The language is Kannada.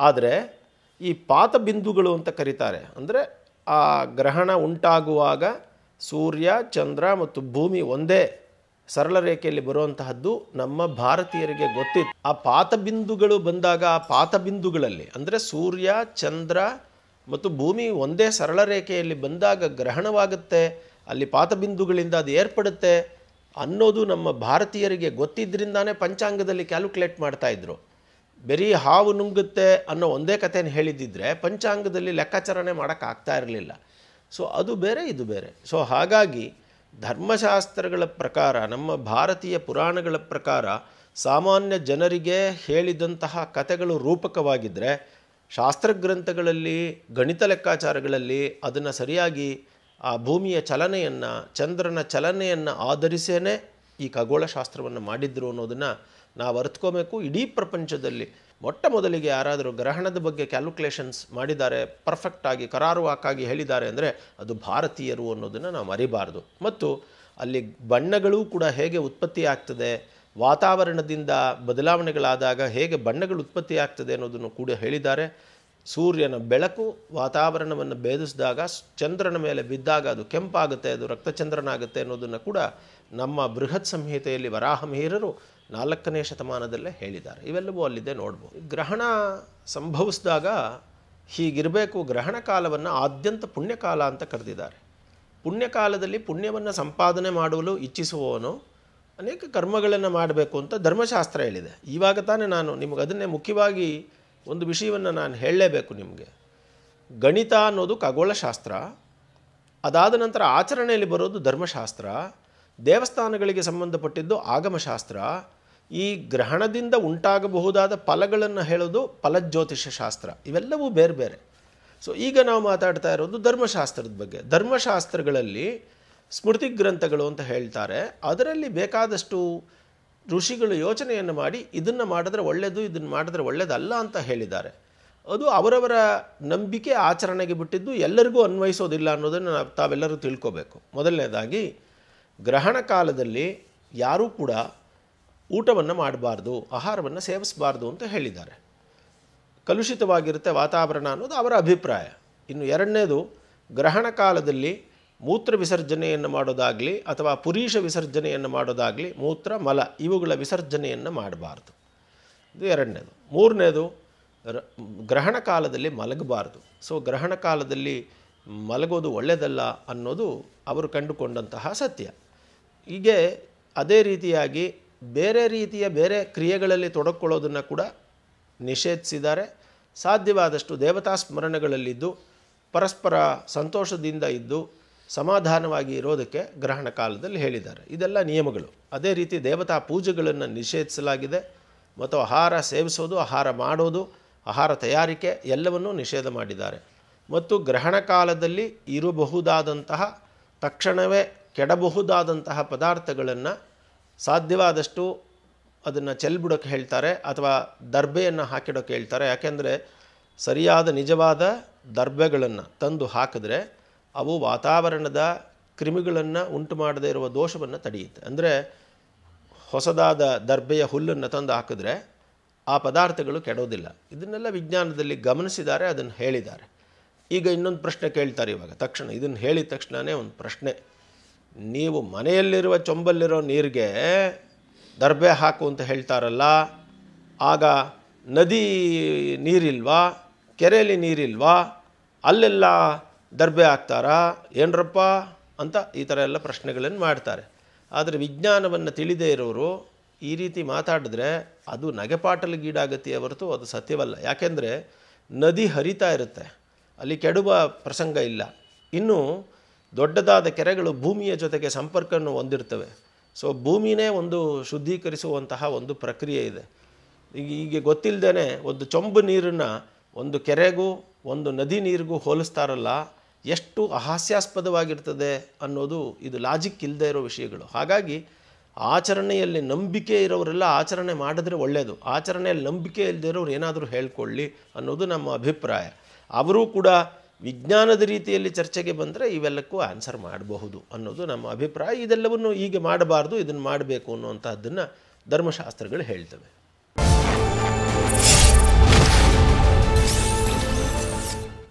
ಆದರೆ ಈ ಪಾತಬಿಂದುಗಳು ಅಂತ ಕರೀತಾರೆ. ಅಂದರೆ ಆ ಗ್ರಹಣ ಉಂಟಾಗುವಾಗ ಸೂರ್ಯ, ಚಂದ್ರ ಮತ್ತು ಭೂಮಿ ಒಂದೇ ಸರಳ ರೇಖೆಯಲ್ಲಿ ಬರುವಂತಹದ್ದು ನಮ್ಮ ಭಾರತೀಯರಿಗೆ ಗೊತ್ತಿತ್ತು. ಆ ಪಾತಬಿಂದುಗಳು ಬಂದಾಗ ಆ ಪಾತಬಿಂದುಗಳಲ್ಲಿ ಅಂದರೆ ಸೂರ್ಯ, ಚಂದ್ರ ಮತ್ತು ಭೂಮಿ ಒಂದೇ ಸರಳ ರೇಖೆಯಲ್ಲಿ ಬಂದಾಗ ಗ್ರಹಣವಾಗುತ್ತೆ, ಅಲ್ಲಿ ಪಾತಬಿಂದುಗಳಿಂದ ಅದು ಏರ್ಪಡುತ್ತೆ ಅನ್ನೋದು ನಮ್ಮ ಭಾರತೀಯರಿಗೆ ಗೊತ್ತಿದ್ದರಿಂದಾನೇ ಪಂಚಾಂಗದಲ್ಲಿ ಕ್ಯಾಲ್ಕುಲೇಟ್ ಮಾಡ್ತಾಯಿದ್ರು. ಬರೀ ಹಾವು ನುಂಗುತ್ತೆ ಅನ್ನೋ ಒಂದೇ ಕಥೆನ ಹೇಳಿದ್ದಿದ್ರೆ ಪಂಚಾಂಗದಲ್ಲಿ ಲೆಕ್ಕಾಚಾರಣೆ ಮಾಡೋಕ್ಕಾಗ್ತಾ ಇರಲಿಲ್ಲ. ಸೊ ಅದು ಬೇರೆ, ಇದು ಬೇರೆ. ಸೊ ಹಾಗಾಗಿ ಧರ್ಮಶಾಸ್ತ್ರಗಳ ಪ್ರಕಾರ, ನಮ್ಮ ಭಾರತೀಯ ಪುರಾಣಗಳ ಪ್ರಕಾರ ಸಾಮಾನ್ಯ ಜನರಿಗೆ ಹೇಳಿದಂತಹ ಕಥೆಗಳು ರೂಪಕವಾಗಿದ್ದರೆ ಶಾಸ್ತ್ರಗ್ರಂಥಗಳಲ್ಲಿ, ಗಣಿತ ಲೆಕ್ಕಾಚಾರಗಳಲ್ಲಿ ಅದನ್ನು ಸರಿಯಾಗಿ ಆ ಭೂಮಿಯ ಚಲನೆಯನ್ನು, ಚಂದ್ರನ ಚಲನೆಯನ್ನು ಆಧರಿಸೇನೆ ಈ ಖಗೋಳಶಾಸ್ತ್ರವನ್ನು ಮಾಡಿದ್ರು ಅನ್ನೋದನ್ನು ನಾವು ಅರ್ಥಕೋಬೇಕು. ಇಡೀ ಪ್ರಪಂಚದಲ್ಲಿ ಮೊಟ್ಟ ಮೊದಲಿಗೆ ಯಾರಾದರೂ ಗ್ರಹಣದ ಬಗ್ಗೆ ಕ್ಯಾಲ್ಕುಲೇಷನ್ಸ್ ಮಾಡಿದ್ದಾರೆ, ಪರ್ಫೆಕ್ಟಾಗಿ ಕರಾರುವಾಕ್ಕಾಗಿ ಹೇಳಿದ್ದಾರೆ ಅಂದರೆ ಅದು ಭಾರತೀಯರು ಅನ್ನೋದನ್ನು ನಾವು ಮರಿಬಾರ್ದು. ಮತ್ತು ಅಲ್ಲಿ ಬಣ್ಣಗಳು ಕೂಡ ಹೇಗೆ ಉತ್ಪತ್ತಿ ಆಗ್ತದೆ, ವಾತಾವರಣದಿಂದ ಬದಲಾವಣೆಗಳಾದಾಗ ಹೇಗೆ ಬಣ್ಣಗಳು ಉತ್ಪತ್ತಿ ಆಗ್ತದೆ ಅನ್ನೋದನ್ನು ಕೂಡ ಹೇಳಿದ್ದಾರೆ. ಸೂರ್ಯನ ಬೆಳಕು ವಾತಾವರಣವನ್ನು ಭೇದಿಸಿದಾಗ ಚಂದ್ರನ ಮೇಲೆ ಬಿದ್ದಾಗ ಅದು ಕೆಂಪಾಗುತ್ತೆ, ಅದು ರಕ್ತಚಂದ್ರನಾಗುತ್ತೆ ಅನ್ನೋದನ್ನು ಕೂಡ ನಮ್ಮ ಬೃಹತ್ ಸಂಹಿತೆಯಲ್ಲಿ ವರಾಹಮಿಹಿರರು 4ನೇ ಶತಮಾನದಲ್ಲೇ ಹೇಳಿದ್ದಾರೆ. ಇವೆಲ್ಲವೂ ಅಲ್ಲಿದೆ, ನೋಡ್ಬೋದು. ಗ್ರಹಣ ಸಂಭವಿಸಿದಾಗ ಹೀಗಿರಬೇಕು, ಗ್ರಹಣ ಕಾಲವನ್ನು ಆದ್ಯಂತ ಪುಣ್ಯಕಾಲ ಅಂತ ಕರೆದಿದ್ದಾರೆ. ಪುಣ್ಯಕಾಲದಲ್ಲಿ ಪುಣ್ಯವನ್ನು ಸಂಪಾದನೆ ಮಾಡಲು ಇಚ್ಛಿಸುವವನು ಅನೇಕ ಕರ್ಮಗಳನ್ನು ಮಾಡಬೇಕು ಅಂತ ಧರ್ಮಶಾಸ್ತ್ರ ಹೇಳಿದೆ. ಇವಾಗ ತಾನೇ ನಾನು ನಿಮಗೆ ಅದನ್ನೇ ಮುಖ್ಯವಾಗಿ ಒಂದು ವಿಷಯವನ್ನು ನಾನು ಹೇಳಲೇಬೇಕು ನಿಮಗೆ. ಗಣಿತ ಅನ್ನೋದು ಖಗೋಳಶಾಸ್ತ್ರ, ಅದಾದ ನಂತರ ಆಚರಣೆಯಲ್ಲಿ ಬರೋದು ಧರ್ಮಶಾಸ್ತ್ರ, ದೇವಸ್ಥಾನಗಳಿಗೆ ಸಂಬಂಧಪಟ್ಟಿದ್ದು ಆಗಮಶಾಸ್ತ್ರ, ಈ ಗ್ರಹಣದಿಂದ ಉಂಟಾಗಬಹುದಾದ ಫಲಗಳನ್ನು ಹೇಳೋದು ಫಲಜ್ಯೋತಿಷ ಶಾಸ್ತ್ರ. ಇವೆಲ್ಲವೂ ಬೇರೆ ಬೇರೆ. ಸೊ ಈಗ ನಾವು ಮಾತಾಡ್ತಾ ಇರೋದು ಧರ್ಮಶಾಸ್ತ್ರದ ಬಗ್ಗೆ. ಧರ್ಮಶಾಸ್ತ್ರಗಳಲ್ಲಿ ಸ್ಮೃತಿ ಗ್ರಂಥಗಳು ಅಂತ ಹೇಳ್ತಾರೆ. ಅದರಲ್ಲಿ ಬೇಕಾದಷ್ಟು ಋಷಿಗಳು ಯೋಚನೆಯನ್ನು ಮಾಡಿ ಇದನ್ನು ಮಾಡಿದ್ರೆ ಒಳ್ಳೆಯದು, ಇದನ್ನು ಮಾಡಿದ್ರೆ ಒಳ್ಳೆಯದಲ್ಲ ಅಂತ ಹೇಳಿದ್ದಾರೆ. ಅದು ಅವರವರ ನಂಬಿಕೆ, ಆಚರಣೆಗೆ ಬಿಟ್ಟಿದ್ದು, ಎಲ್ಲರಿಗೂ ಅನ್ವಯಿಸೋದಿಲ್ಲ ಅನ್ನೋದನ್ನು ತಾವೆಲ್ಲರೂ ತಿಳ್ಕೋಬೇಕು. ಮೊದಲನೇದಾಗಿ ಗ್ರಹಣ ಕಾಲದಲ್ಲಿ ಯಾರೂ ಕೂಡ ಊಟವನ್ನು ಮಾಡಬಾರ್ದು, ಆಹಾರವನ್ನು ಸೇವಿಸಬಾರ್ದು ಅಂತ ಹೇಳಿದ್ದಾರೆ. ಕಲುಷಿತವಾಗಿರುತ್ತೆ ವಾತಾವರಣ ಅನ್ನೋದು ಅವರ ಅಭಿಪ್ರಾಯ. ಇನ್ನು ಎರಡನೇದು, ಗ್ರಹಣ ಕಾಲದಲ್ಲಿ ಮೂತ್ರ ವಿಸರ್ಜನೆಯನ್ನು ಮಾಡೋದಾಗಲಿ ಅಥವಾ ಪುರೀಷ ವಿಸರ್ಜನೆಯನ್ನು ಮಾಡೋದಾಗಲಿ, ಮೂತ್ರ, ಮಲ ಇವುಗಳ ವಿಸರ್ಜನೆಯನ್ನು ಮಾಡಬಾರ್ದು. ಇದು ಎರಡನೇದು. ಮೂರನೇದು, ಗ್ರಹಣ ಕಾಲದಲ್ಲಿ ಮಲಗಬಾರ್ದು. ಸೊ ಗ್ರಹಣ ಕಾಲದಲ್ಲಿ ಮಲಗೋದು ಒಳ್ಳೆಯದಲ್ಲ ಅನ್ನೋದು ಅವರು ಕಂಡುಕೊಂಡಂತಹ ಸತ್ಯ. ಹೀಗೆ ಅದೇ ರೀತಿಯಾಗಿ ಬೇರೆ ರೀತಿಯ ಬೇರೆ ಕ್ರಿಯೆಗಳಲ್ಲಿ ತೊಡಕೊಳ್ಳೋದನ್ನು ಕೂಡ ನಿಷೇಧಿಸಿದ್ದಾರೆ. ಸಾಧ್ಯವಾದಷ್ಟು ದೇವತಾ ಸ್ಮರಣೆಗಳಲ್ಲಿದ್ದು ಪರಸ್ಪರ ಸಂತೋಷದಿಂದ ಇದ್ದು ಸಮಾಧಾನವಾಗಿ ಇರೋದಕ್ಕೆ ಗ್ರಹಣ ಕಾಲದಲ್ಲಿ ಹೇಳಿದ್ದಾರೆ. ಇದೆಲ್ಲ ನಿಯಮಗಳು. ಅದೇ ರೀತಿ ದೇವತಾ ಪೂಜೆಗಳನ್ನು ನಿಷೇಧಿಸಲಾಗಿದೆ. ಮತ್ತು ಆಹಾರ ಸೇವಿಸೋದು, ಆಹಾರ ಮಾಡೋದು, ಆಹಾರ ತಯಾರಿಕೆ ಎಲ್ಲವನ್ನೂ ನಿಷೇಧ ಮಾಡಿದ್ದಾರೆ. ಮತ್ತು ಗ್ರಹಣ ಕಾಲದಲ್ಲಿ ಇರಬಹುದಾದಂತಹ, ತಕ್ಷಣವೇ ಕೆಡಬಹುದಾದಂತಹ ಪದಾರ್ಥಗಳನ್ನು ಸಾಧ್ಯವಾದಷ್ಟು ಅದನ್ನು ಚೆಲ್ಬಿಡೋಕ್ಕೆ ಹೇಳ್ತಾರೆ ಅಥವಾ ದರ್ಬೆಯನ್ನು ಹಾಕಿಡೋಕ್ಕೆ ಹೇಳ್ತಾರೆ. ಯಾಕೆಂದರೆ ಸರಿಯಾದ ನಿಜವಾದ ದರ್ಬೆಗಳನ್ನು ತಂದು ಹಾಕಿದ್ರೆ ಅವು ವಾತಾವರಣದ ಕ್ರಿಮಿಗಳನ್ನು ಉಂಟು ಮಾಡದೇ ಇರುವ ದೋಷವನ್ನು ತಡೆಯುತ್ತೆ. ಅಂದರೆ ಹೊಸದಾದ ದರ್ಬೆಯ ಹುಲ್ಲನ್ನು ತಂದು ಹಾಕಿದ್ರೆ ಆ ಪದಾರ್ಥಗಳು ಕೆಡೋದಿಲ್ಲ. ಇದನ್ನೆಲ್ಲ ವಿಜ್ಞಾನದಲ್ಲಿ ಗಮನಿಸಿದ್ದಾರೆ, ಅದನ್ನು ಹೇಳಿದ್ದಾರೆ. ಈಗ ಇನ್ನೊಂದು ಪ್ರಶ್ನೆ ಕೇಳ್ತಾರೆ ಇವಾಗ ತಕ್ಷಣ. ಇದನ್ನು ಹೇಳಿದ ತಕ್ಷಣವೇ ಒಂದು ಪ್ರಶ್ನೆ, ನೀವು ಮನೆಯಲ್ಲಿರುವ ಚೊಂಬಲ್ಲಿರೋ ನೀರಿಗೆ ದರ್ಬೆ ಹಾಕು ಅಂತ ಹೇಳ್ತಾರಲ್ಲ, ಆಗ ನದಿ ನೀರಿಲ್ವಾ, ಕೆರೆಯಲ್ಲಿ ನೀರಿಲ್ವಾ, ಅಲ್ಲೆಲ್ಲ ದರ್ಬೆ ಹಾಕ್ತಾರಾ ಏನರಪ್ಪ ಅಂತ ಈ ಥರ ಎಲ್ಲ ಪ್ರಶ್ನೆಗಳನ್ನು ಮಾಡ್ತಾರೆ. ಆದರೆ ವಿಜ್ಞಾನವನ್ನು ತಿಳಿದೇ ಇರೋರು ಈ ರೀತಿ ಮಾತಾಡಿದ್ರೆ ಅದು ನಗೆಪಾಟಲಿಗೀಡಾಗತ್ತೆಯೇ ಹೊರತು ಅದು ಸತ್ಯವಲ್ಲ. ಯಾಕೆಂದರೆ ನದಿ ಹರಿತಾ ಇರುತ್ತೆ, ಅಲ್ಲಿ ಕೆಡುವ ಪ್ರಸಂಗ ಇಲ್ಲ. ಇನ್ನು ದೊಡ್ಡದಾದ ಕೆರೆಗಳು ಭೂಮಿಯ ಜೊತೆಗೆ ಸಂಪರ್ಕವನ್ನು ಹೊಂದಿರ್ತವೆ. ಸೊ ಭೂಮಿನೇ ಒಂದು ಶುದ್ಧೀಕರಿಸುವಂತಹ ಒಂದು ಪ್ರಕ್ರಿಯೆ ಇದೆ. ಈಗ ಗೊತ್ತಿಲ್ಲದೇ ಒಂದು ಚೊಂಬು ನೀರನ್ನು ಒಂದು ಕೆರೆಗೂ ಒಂದು ನದಿ ನೀರಿಗೂ ಹೋಲಿಸ್ತಾರಲ್ಲ, ಎಷ್ಟು ಅಹಾಸ್ಯಾಸ್ಪದವಾಗಿರ್ತದೆ ಅನ್ನೋದು ಇದು ಲಾಜಿಕ್ ಇಲ್ಲದೆ ಇರೋ ವಿಷಯಗಳು. ಹಾಗಾಗಿ ಆಚರಣೆಯಲ್ಲಿ ನಂಬಿಕೆ ಇರೋರೆಲ್ಲ ಆಚರಣೆ ಮಾಡಿದ್ರೆ ಒಳ್ಳೆಯದು. ಆಚರಣೆಯಲ್ಲಿ ನಂಬಿಕೆ ಇಲ್ಲದೆ ಇರೋರು ಏನಾದರೂ ಹೇಳ್ಕೊಳ್ಳಿ ಅನ್ನೋದು ನಮ್ಮ ಅಭಿಪ್ರಾಯ. ಅವರೂ ಕೂಡ ವಿಜ್ಞಾನದ ರೀತಿಯಲ್ಲಿ ಚರ್ಚೆಗೆ ಬಂದರೆ ಇವೆಲ್ಲಕ್ಕೂ ಆನ್ಸರ್ ಮಾಡಬಹುದು ಅನ್ನೋದು ನಮ್ಮ ಅಭಿಪ್ರಾಯ. ಇದೆಲ್ಲವನ್ನು ಹೀಗೆ ಮಾಡಬಾರ್ದು, ಇದನ್ನು ಮಾಡಬೇಕು ಅನ್ನುವಂಥದ್ದನ್ನು ಧರ್ಮಶಾಸ್ತ್ರಗಳು ಹೇಳ್ತವೆ.